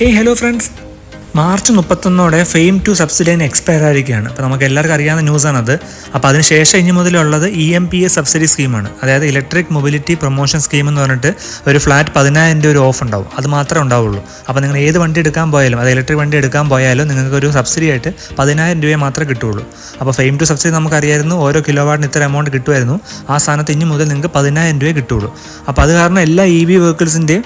Hello friends. March 31 fame 2 subsidy expire ആയിരിക്കുകയാണ്. അപ്പോൾ നമുക്ക് എല്ലാവർക്കും അറിയാവുന്ന ന്യൂസാണത്. അപ്പോൾ അതിനുശേഷം ഇനി മുതലുള്ളത് EMPS സബ്സിഡി സ്കീമാണ്. അതായത് ഇലക്ട്രിക് മൊബിലിറ്റി പ്രൊമോഷൻ സ്കീം എന്ന് പറഞ്ഞിട്ട് ഒരു ഫ്ലാറ്റ് 10,000 രൂപ ഒരു ഓഫ് ഉണ്ടാവും. അത് മാത്രമേ ഉണ്ടാവുള്ളൂ. അപ്പോൾ നിങ്ങൾ ഏത് വണ്ടി എടുക്കാൻ പോയാലും, അത് ഇലക്ട്രിക് വണ്ടി എടുക്കാൻ പോയാലും നിങ്ങൾക്ക് ഒരു സബ്സിഡി ആയിട്ട് 10,000 രൂപയെ മാത്രമേ കിട്ടുള്ളൂ. അപ്പോൾ ഫെയിം 2 സബ്സിഡി നമുക്കറിയായിരുന്നു ഓരോ കിലോ വാട്ടിന് ഇത്ര എമൗണ്ട് കിട്ടുമായിരുന്നു. ആ സ്ഥാനത്ത് ഇനി മുതൽ നിങ്ങൾക്ക് 10,000 രൂപയെ കിട്ടുള്ളൂ. അപ്പോൾ അത് കാരണം എല്ലാ EV വെഹിക്കിൾസിൻ്റെയും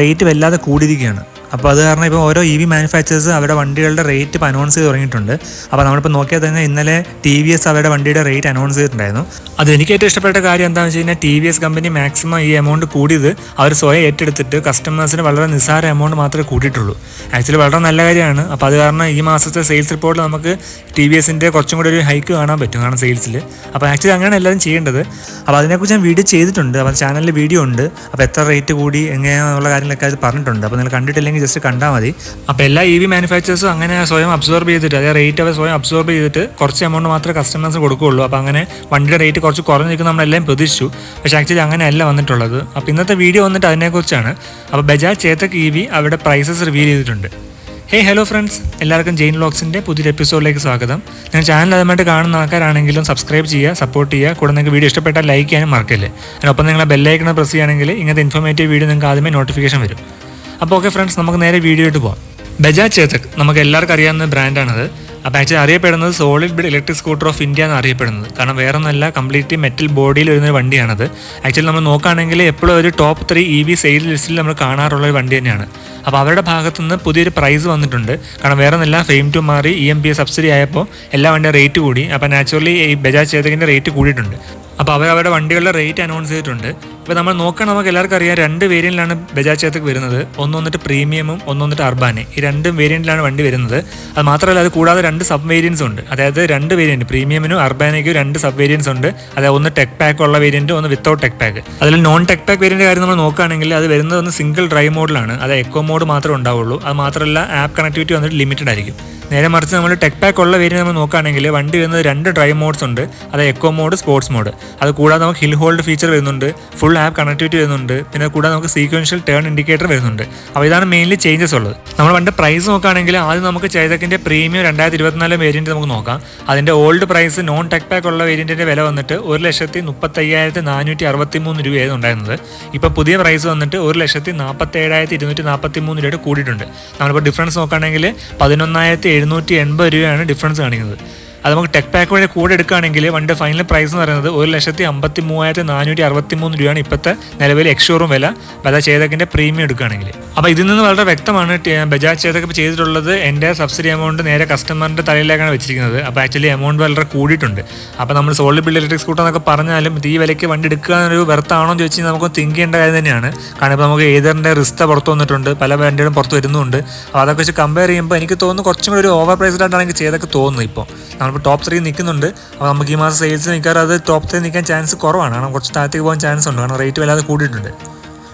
റേറ്റ് വല്ലാതെ കൂടിയിരിക്കുകയാണ്. അപ്പോൾ അത് കാരണം ഇപ്പോൾ ഓരോ EV മാനുഫാക്ചേഴ്സ് അവരുടെ വണ്ടികളുടെ റേറ്റ് ഇപ്പോൾ അനൗൺസ് ചെയ്ത് തുടങ്ങിയിട്ടുണ്ട്. അപ്പോൾ നമ്മളിപ്പോൾ നോക്കിയാൽ തന്നെ ഇന്നലെ TVS അവരുടെ വണ്ടിയുടെ റേറ്റ് അനൗൺസ് ചെയ്തിട്ടുണ്ടായിരുന്നു. അത് എനിക്ക് ഏറ്റവും ഇഷ്ടപ്പെട്ട കാര്യം എന്താണെന്ന് വെച്ച് കഴിഞ്ഞാൽ TVS കമ്പനി മാക്സിമം ഈ എമൗണ്ട് കൂടിയത് അവർ സ്വയം ഏറ്റെടുത്തിട്ട് കസ്റ്റമേഴ്സിന് വളരെ നിസ്സാര എമൗണ്ട് മാത്രമേ കൂട്ടിയിട്ടുള്ളൂ. ആക്ച്വലി വളരെ നല്ല കാര്യമാണ്. അപ്പോൾ അത് കാരണം ഈ മാസത്തെ സെയിൽസ് റിപ്പോർട്ടിൽ നമുക്ക് TVSൻ്റെ കുറച്ചും കൂടി ഒരു ഹൈക്ക് കാണാൻ പറ്റും, കാരണം സെയിൽസിൽ. അപ്പോൾ ആക്ച്വലി അങ്ങനെയാണ് എല്ലാവരും ചെയ്യേണ്ടത്. അപ്പോൾ അതിനെക്കുറിച്ച് ഞാൻ വീഡിയോ ചെയ്തിട്ടുണ്ട്. അപ്പോൾ ചാനലിൽ വീഡിയോ ഉണ്ട്. അപ്പോൾ എത്ര റേറ്റ് കൂടി എങ്ങനെയാണെന്നുള്ള കാര്യങ്ങളൊക്കെ അത് പറഞ്ഞിട്ടുണ്ട്. അപ്പോൾ നിങ്ങൾ കണ്ടിട്ടില്ലെങ്കിൽ ജസ്റ്റ് കണ്ടാൽ മതി. അപ്പോൾ എല്ലാ EV മാനുഫാക്ചേഴ്സും അങ്ങനെ സ്വയം അബ്സോർബ് ചെയ്തിട്ട്, അതായത് റേറ്റ് അവർ സ്വയം അബ്സോർബ് ചെയ്തിട്ട് കുറച്ച് എമൗണ്ട് മാത്രമേ കസ്റ്റമേഴ്സിന് കൊടുക്കുകയുള്ളൂ. അപ്പോൾ അങ്ങനെ വണ്ടിയുടെ റേറ്റ് കുറച്ച് കുറഞ്ഞ് നിൽക്കുന്ന നമ്മളെല്ലാം പ്രതീക്ഷിച്ചു. പക്ഷേ ആക്ച്വലി അങ്ങനെയല്ല വന്നിട്ടുള്ളത്. അപ്പോൾ ഇന്നത്തെ വീഡിയോ വന്നിട്ട് അതിനെക്കുറിച്ചാണ്. അപ്പോൾ ബജാജ് ചേതക് EV അവരുടെ പ്രൈസസ് റിവീൽ ചെയ്തിട്ടുണ്ട്. ഹലോ ഫ്രണ്ട്സ്, എല്ലാവർക്കും ജെയിൻ വ്ലോഗ്സിൻ്റെ പുതിയൊരു എപ്പിസോഡിലേക്ക് സ്വാഗതം. നിങ്ങൾ ചാനൽ ആദ്യമായിട്ട് കാണുന്ന ആൾക്കാരാണെങ്കിലും സബ്സ്ക്രൈബ് ചെയ്യുക, സപ്പോർട്ട് ചെയ്യുക. കൂടെ നിങ്ങൾക്ക് വീഡിയോ ഇഷ്ടപ്പെട്ടാൽ ലൈക്ക് ചെയ്യാനും മറക്കല്ലേ. അതിനൊപ്പം നിങ്ങൾ ബെല്ലൈക്കൺ പ്രസ് ചെയ്യുകയാണെങ്കിൽ ഇങ്ങനത്തെ ഇൻഫോർമേറ്റീവ് വീഡിയോ നിങ്ങൾക്ക് ആദ്യമേ നോട്ടിഫിക്കേഷൻ വരും. അപ്പോൾ ഓക്കെ ഫ്രണ്ട്സ്, നമുക്ക് നേരെ വീഡിയോ ആയിട്ട് പോകാം. ബജാജ് ചേതക് നമുക്ക് എല്ലാവർക്കും അറിയാവുന്ന ബ്രാൻഡാണത്. അപ്പോൾ ആക്ച്വലി അറിയപ്പെടുന്നത് solid bid electric scooter of India എന്ന് അറിയപ്പെടുന്നത്. കാരണം വേറെ ഒന്നല്ല, കംപ്ലീറ്റ്ലി മെറ്റൽ ബോഡിയിൽ വരുന്നൊരു വണ്ടിയാണത്. ആക്ച്വലി നമ്മൾ നോക്കുകയാണെങ്കിൽ എപ്പോഴും ഒരു ടോപ്പ് 3 EV സെയിൽ ലിസ്റ്റിൽ നമ്മൾ കാണാറുള്ള ഒരു വണ്ടി തന്നെയാണ്. അപ്പോൾ അവരുടെ ഭാഗത്തുനിന്ന് പുതിയൊരു പ്രൈസ് വന്നിട്ടുണ്ട്. കാരണം വേറെ ഒന്നല്ല, ഫെയിം 2 മാറി EMPS സബ്സിഡി ആയപ്പോൾ എല്ലാ വണ്ടിയുടെ റേറ്റ് കൂടി. അപ്പോൾ നാച്ചുറലി ഈ ബജാജ് ചേതകിൻ്റെ റേറ്റ് കൂടിയിട്ടുണ്ട്. അപ്പോൾ അവരുടെ വണ്ടികളുടെ റേറ്റ് അനൗൺസ് ചെയ്തിട്ടുണ്ട്. ഇപ്പോൾ നമ്മൾ നോക്കുകയാണെങ്കിൽ നമുക്ക് എല്ലാവർക്കും അറിയാം 2 വേരിയൻറ്റിലാണ് ബജാജ് ചേതക് വരുന്നത്. ഒന്ന് വന്നിട്ട് പ്രീമിയമും ഒന്ന് വന്നിട്ട് അർബാനെ. ഈ 2 വേരിയൻറ്റിലാണ് വണ്ടി വരുന്നത്. അത് മാത്രമല്ല, അത് കൂടാതെ 2 സബ് വേരിയൻസ് ഉണ്ട്. അതായത് 2 വേരിയൻറ്റ്, പ്രീമിയമിനും അർബാനയ്ക്കും 2 സബ് വേരിയൻസ് ഉണ്ട്. അതായത് ഒന്ന് ടെക് പാക്ക് ഉള്ള വേരിയൻറ്റ്, ഒന്ന് വിത്തൗട്ട് ടെക് പാക്ക്. അതിൽ നോൺ ടെക് പാക്ക് വേരിയൻ്റെ കാര്യം നമ്മൾ നോക്കുകയാണെങ്കിൽ അത് വരുന്നത് ഒന്ന് സിംഗിൾ ഡ്രൈവ് മോഡിലാണ്. അത് എക്കോ മോഡ് മാത്രമേ ഉണ്ടാവുള്ളൂ. അത് മാത്രമല്ല, ആപ്പ് കണക്ടിവിറ്റി വന്നിട്ട് ലിമിറ്റഡ് ആയിരിക്കും. നേരെ മറിച്ച് നമ്മൾ ടെക് പാക്ക് ഉള്ള വേരിയൻറ്റ് നമ്മൾ നോക്കുകയാണെങ്കിൽ വണ്ടി വരുന്നത് 2 ഡ്രൈവ് മോഡ്സ് ഉണ്ട്. അത് എക്കോ മോഡ്, സ്പോർട്സ് മോഡ്. അത് കൂടാതെ നമുക്ക് ഹിൽ ഹോൾഡ് ഫീച്ചർ വരുന്നുണ്ട്, ഫുൾ ആപ്പ് കണക്ടിവിറ്റി വരുന്നുണ്ട്, പിന്നെ കൂടാതെ നമുക്ക് സീക്വൻഷ്യൽ ടേൺ ഇൻഡിക്കേറ്റർ വരുന്നുണ്ട്. അപ്പോൾ ഇതാണ് മെയിൻലി ചേഞ്ചസ് ഉള്ളത്. നമ്മൾ വണ്ടി പ്രൈസ് നോക്കുകയാണെങ്കിൽ ആദ്യം നമുക്ക് ചേതകിൻ്റെ പ്രീമിയം 2024 വേരിയൻറ്റ് നമുക്ക് നോക്കാം. അതിൻ്റെ old price non tech pack ഉള്ള വേരിയൻറ്റിൻ്റെ വില വന്നിട്ട് 1,35,463 രൂപയായിരുന്നു ഉണ്ടായിരുന്നത്. ഇപ്പോൾ പുതിയ പ്രൈസ് വന്നിട്ട് 1,47,243 രൂപയുടെ കൂടിയിട്ടുണ്ട്. നമ്മളിപ്പോൾ ഡിഫറൻസ് നോക്കുകയാണെങ്കിൽ 11,780 രൂപയാണ് ഡിഫറൻസ് കാണിക്കുന്നത്. അത് നമുക്ക് ടെക് പാക്ക് വഴി കൂടെ എടുക്കുകയാണെങ്കിൽ വണ്ടിയുടെ ഫൈനൽ പ്രൈസ് എന്ന് പറയുന്നത് 1,53,463 രൂപയാണ് ഇപ്പോഴത്തെ നിലവിൽ എക്സ്ഷോറൂം വില ബജാജ് ചേതകിൻ്റെ പ്രീമിയം എടുക്കുകയാണെങ്കിൽ. അപ്പോൾ ഇതിൽ നിന്ന് വളരെ വ്യക്തമാണ് ബജാജ് ചേതക് ഇപ്പോൾ ചെയ്തിട്ടുള്ളത് എൻ്റെ സബ്സിഡി എമൗണ്ട് നേരെ കസ്റ്റമറിൻ്റെ തലയിലേക്കാണ് വെച്ചിരിക്കുന്നത്. അപ്പോൾ ആക്ച്വലി എമൗണ്ട് വളരെ കൂടിയിട്ടുണ്ട്. അപ്പോൾ നമ്മൾ സോളിഡ് ബിൽഡ് ഇലക്ട്രിക് സ്കൂട്ടർ എന്നൊക്കെ പറഞ്ഞാലും ഈ വിലയ്ക്ക് വണ്ടി എടുക്കുക എന്നൊരു വെർത്താണോ എന്ന് ചോദിച്ചാൽ നമുക്ക് തിങ്ക് ചെയ്യേണ്ട കാര്യം തന്നെയാണ്. കാരണം ഇപ്പോൾ നമുക്ക് ഏതറിൻ്റെ റിസ്ത പുറത്ത് വന്നിട്ടുണ്ട്, പല വണ്ടികളും പുറത്ത് വരുന്നുണ്ട്. അപ്പോൾ അതൊക്കെ വെച്ച് കമ്പയർ ചെയ്യുമ്പോൾ എനിക്ക് തോന്നുന്നു കുറച്ചും കൂടി ഒരു ഓവർ പ്രൈസ്ഡ് ആയിട്ടാണ് എനിക്ക് ചേതക് തോന്നുന്നത്. ഇപ്പോൾ നമ്മളിപ്പോൾ ടോപ്പ് 3 നിൽക്കുന്നുണ്ട്. അപ്പോൾ നമുക്ക് ഈ മാസം സെയിൽസ് നിൽക്കാറ് അത് ടോപ്പ് 3 നിൽക്കാൻ ചാൻസ് കുറവാണ്. കാരണം കുറച്ച് താഴത്തേക്ക് പോകാൻ ചാൻസ് ഉണ്ട്, കാരണം റേറ്റ് വല്ലാതെ കൂടിയിട്ടുണ്ട്.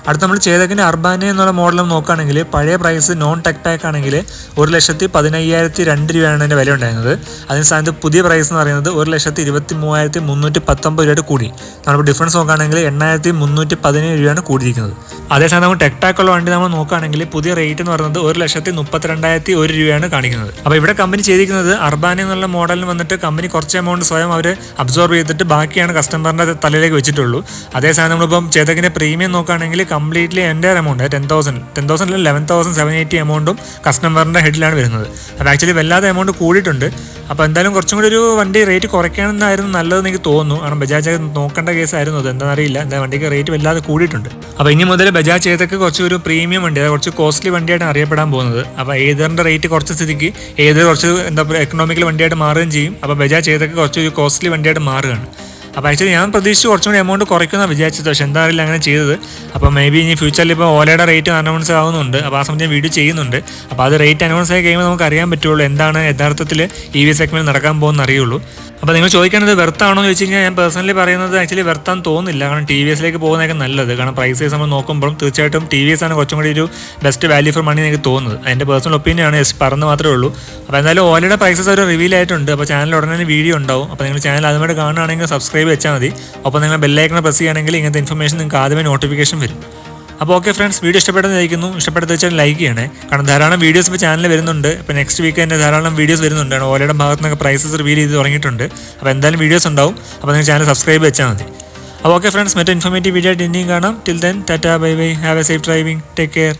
അടുത്ത് നമ്മൾ ചേതകിൻ്റെ അർബാനെ എന്നുള്ള മോഡലും നോക്കുകയാണെങ്കിൽ പഴയ പ്രൈസ് നോൺ ടെക് പാക്ക് ആണെങ്കിൽ 1,15,002 രൂപയാണ് അതിൻ്റെ വില ഉണ്ടായിരുന്നത്. അതിന് സ്ഥാനത്ത് പുതിയ പ്രൈസ് എന്ന് പറയുന്നത് 1,23,319 രൂപയുടെ കൂടി. നമ്മളിപ്പോൾ ഡിഫറൻസ് നോക്കുകയാണെങ്കിൽ 8,317 രൂപയാണ് കൂടിയിരിക്കുന്നത്. അതേസമയം നമ്മൾ ടെക് പാക്ക് ഉള്ള വണ്ടി നമ്മൾ നോക്കുകയാണെങ്കിൽ പുതിയ റേറ്റ് എന്ന് പറയുന്നത് 1,32,100 രൂപയാണ് കാണിക്കുന്നത്. അപ്പോൾ ഇവിടെ കമ്പനി ചെയ്തിരിക്കുന്നത് അർബാനെ എന്നുള്ള മോഡലിന് വന്നിട്ട് കമ്പനി കുറച്ച് എമൗണ്ട് സ്വയം അവർ അബ്സോർബ് ചെയ്തിട്ട് ബാക്കിയാണ് കസ്റ്റമറിൻ്റെ തലയിലേക്ക് വെച്ചിട്ടുള്ളൂ. അതേസമയം നമ്മളിപ്പം ചേതകിൻ്റെ പ്രീമിയം നോക്കുകയാണെങ്കിൽ കംപ്ലീറ്റ്ലി എൻ്റെ എമൗണ്ട് 10,000 11,780 എമൗണ്ടും കസ്റ്റമറിൻ്റെ ഹെഡിലാണ് വരുന്നത്. അപ്പോൾ ആക്ച്വലി വല്ലാതെ എമൗണ്ട് കൂടിയിട്ടുണ്ട്. അപ്പോൾ എന്തായാലും കുറച്ചും കൂടി ഒരു വണ്ടി റേറ്റ് കുറയ്ക്കണമെന്നായിരുന്നു നല്ലതെന്ന് എനിക്ക് തോന്നുന്നു. കാരണം ബജാജ് നോക്കേണ്ട കേസായിരുന്നു അത്, എന്താണെന്ന് അറിയില്ല. എന്താ വണ്ടിക്ക് റേറ്റ് വല്ലാതെ കൂടിയിട്ടുണ്ട്. അപ്പോൾ ഇനി മുതൽ ബജാജ് ചേതക് കുറച്ച് ഒരു പ്രീമിയം വണ്ടി, അതായത് കുറച്ച് കോസ്റ്റ്ലി വണ്ടിയായിട്ടാണ് അറിയപ്പെടാൻ പോകുന്നത്. അപ്പോൾ ഏതറിൻ്റെ റേറ്റ് കുറച്ച് സ്ഥിതിക്ക് ഏതൊരു കുറച്ച് എക്കണോമിക്കൽ വണ്ടിയായിട്ട് മാറുകയും ചെയ്യും. അപ്പോൾ ബജാജ് ചേതക് കുറച്ച് ഒരു കോസ്റ്റ്ലി വണ്ടിയായിട്ട് മാറുകയാണ്. അപ്പോൾ ആക്ച്വലി ഞാൻ പ്രതീക്ഷിച്ച് കുറച്ചും കൂടി എമൗണ്ട് കുറയ്ക്കുമെന്നാണ് വിചാരിച്ചത്. പക്ഷേ എന്താ അറിയില്ല അങ്ങനെ ചെയ്തത്. അപ്പോൾ മേ ബി ഇനി ഫ്യൂച്ചറിൽ ഇപ്പോൾ ഓലയുടെ റേറ്റ് അനൗൺസ് ആവുന്നുണ്ട്. അപ്പോൾ ആ സമയത്ത് ഞാൻ വീഡിയോ ചെയ്യുന്നുണ്ട്. അപ്പോൾ അത് റേറ്റ് അനൗൺസ് ആയി കഴിയുമ്പോൾ നമുക്ക് അറിയാൻ പറ്റുള്ളൂ എന്താണ് യഥാർത്ഥത്തിൽ EV സെഗ്മെൻറ്റ് നടക്കാൻ പോകുന്ന അറിയുള്ളൂ. അപ്പോൾ നിങ്ങൾ ചോദിക്കേണ്ടത് വെർത്താണോ എന്ന് ചോദിച്ചു കഴിഞ്ഞാൽ ഞാൻ പേഴ്സണലി പറയുന്നത് ആക്ച്വലി വെർത്താൻ തോന്നുന്നില്ല. കാരണം TVSലേക്ക് പോകുന്നതൊക്കെ നല്ലത്. കാരണം പ്രൈസ് നമ്മൾ നോക്കുമ്പോൾ തീർച്ചയായിട്ടും TVS ആണ് കുറച്ചും കൂടി ഒരു ബെസ്റ്റ് വാല്യൂ ഫോർ മണി എനിക്ക് തോന്നുന്നത്. അതിൻ്റെ പേഴ്സണൽ ഒപ്പീനിയൻ ആണ്, ജസ്റ്റ് പറഞ്ഞ് മാത്രമേ ഉള്ളൂ. അപ്പോൾ എന്തായാലും ഓലയുടെ പ്രൈസസ് ഒരു റിവീൽ ആയിട്ടുണ്ട്. അപ്പോൾ ചാനൽ ഉടനെ വീഡിയോ ഉണ്ടാവും. അപ്പോൾ നിങ്ങൾ ചാനൽ ആദ്യമായിട്ട് കാണുകയാണെങ്കിൽ സബ്സ്ക്രൈബ് വെച്ചാൽ മതി. അപ്പോൾ നിങ്ങൾ ബെല്ലൈക്കൺ പ്രസ് ചെയ്യുകയാണെങ്കിൽ ഇങ്ങനത്തെ ഇൻഫർമേഷൻ നിങ്ങൾക്ക് ആദ്യമേ നോട്ടിഫിക്കേഷൻ വരും. അപ്പോൾ ഓക്കെ ഫ്രണ്ട്സ്, വീഡിയോ ഇഷ്ടപ്പെട്ടെന്ന് ഇഷ്ടപ്പെടുന്ന വെച്ചാൽ ലൈക്ക് ചെയ്യണേ. കാരണം ധാരാളം വീഡിയോസ് ഇപ്പോൾ ചാനലിൽ വരുന്നുണ്ട്. ഇപ്പോൾ നെക്സ്റ്റ് വീക്ക് തന്നെ ധാരാളം വീഡിയോസ് വരുന്നുണ്ട്. ഓലയുടെ ഭാഗത്ത് നിന്നൊക്കെ പ്രൈസസ് റിവീൽ ചെയ്ത് തുടങ്ങിയിട്ടുണ്ട്. അപ്പോൾ എന്തായാലും വീഡിയോസ് ഉണ്ടാവും. അപ്പോൾ നിങ്ങൾ ചാനൽ സബ്സ്ക്രൈബ് വെച്ചാൽ മതി. അപ്പോൾ ഓക്കെ ഫ്രണ്ട്സ്, മറ്റേ ഇൻഫോർമേറ്റീവ് വീഡിയോ ആയിട്ട് ഇനിയും കാണാം. Till then Tata, bye bye, have A safe driving, take care.